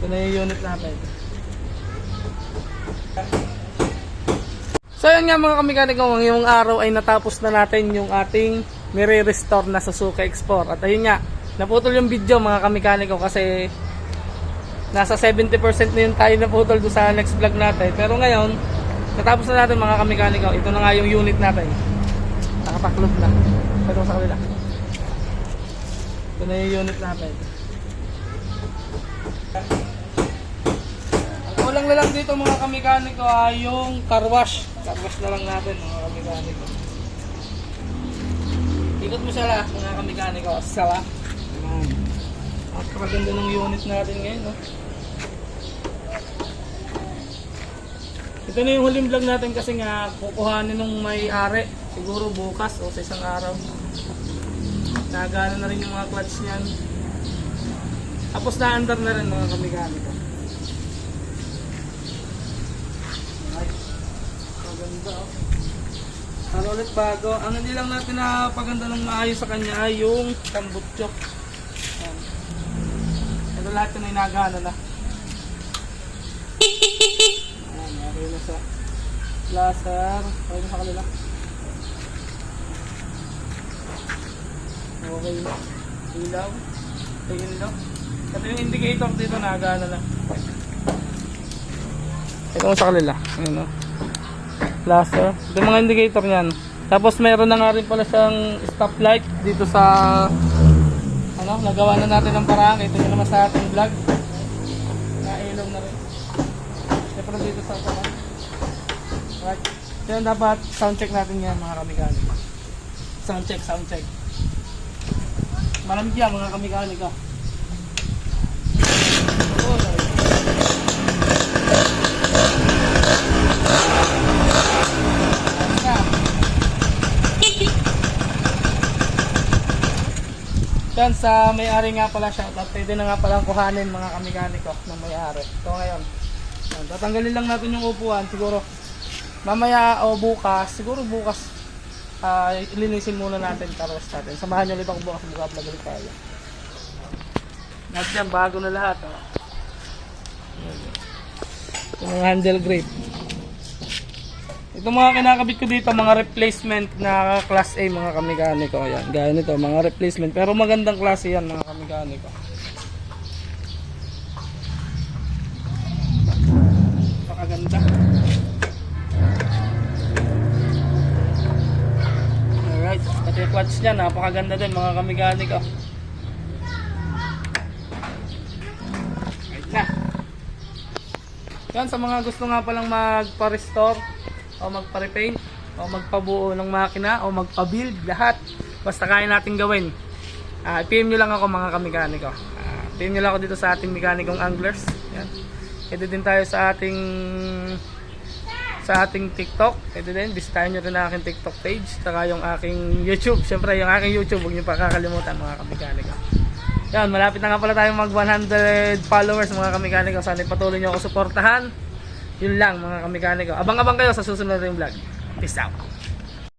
Ito na yung unit natin. So yun nga mga kamikaniko, ngayong araw ay natapos na natin yung ating nire-restore na Suzuki X4. At ayun nga, naputol yung video mga kamikaniko kasi nasa 70% na yun tayo naputol doon sa next vlog natin. Pero ngayon, natapos na natin mga kamikaniko. Ito na nga yung unit natin. Nakapaklog na. Pwede sa kanila. Ito na yung unit natin. Ang kulang na lang dito mga kamikaniko ay yung car wash. Car wash na lang natin mga kamikaniko. Ikot mo siya lang mga kamikaniko. Sala. Napakaganda ng unit natin ngayon. No? Ito na yung huling vlog natin kasi nga kukuhanin ng may-ari. Siguro bukas o sa isang araw. Nagana na rin yung mga clutch niyan. Tapos na-under na rin mga kamikaniko. Maganda oh. Ano ulit bago. Ang hindi lang natin na paganda ng maayos sa kanya ay yung tambutyok. Ito lahat yun ay nagana na. Ayan, nari na sa laser. Pwede sa kanila. Okay na. Ilaw. Tingin daw. Ito yung indicator dito nagana na. Ito sa kanila. Ayan o. Laser. Ito yung mga indicator niyan. Tapos meron na nga rin pala siyang stoplight dito sa ano, nagawa na natin ng paraan. Ito nyo naman sa ating vlog. Nailaw na rin. Siyempre dito sa paraan. Right. So dapat sound check natin yan mga kamikaniko. Sound check, sound check. Malamig yan mga kamikaniko. Yan sa may-ari nga pala siya at pwede na nga palang kuhanin mga kamikaniko ng may-ari. So ngayon, tatanggalin lang natin yung upuan siguro mamaya o bukas, siguro bukas ilinisin muna natin taros natin. Samahan nyo ulit ako bukas, mag-vlog ulit tayo. Lahat yan, bago na lahat. Oh. Yung handle grip. Ito mga kinakabit ko dito, mga replacement na class A mga kamikaniko. Ayan, gaya nito, mga replacement. Pero magandang klase yan mga kamikaniko. Napakaganda. Alright, pati yung clutch niya, napakaganda din mga kamikaniko. Right na. Yan, sa mga gusto nga palang magpa-restore o magpa-repaint o magpabuo ng makina o magpa-build, lahat basta kaya natin gawin. PM nyo lang ako mga kamikaniko. PM nyo lang ako dito sa ating mekanikong anglers. Yan. Pwede din tayo sa ating TikTok. Pwede din, bisitahin nyo rin ang aking TikTok page, saka yung aking YouTube. Siyempre yung aking YouTube, huwag nyo pa kakalimutan mga kamikaniko. Yan, malapit na nga pala tayong mag 100 followers mga kamikaniko. Sana patuloy nyo ako suportahan. Yun lang mga kamikaniko. Abang-abang kayo sa susunod na vlog. Peace out.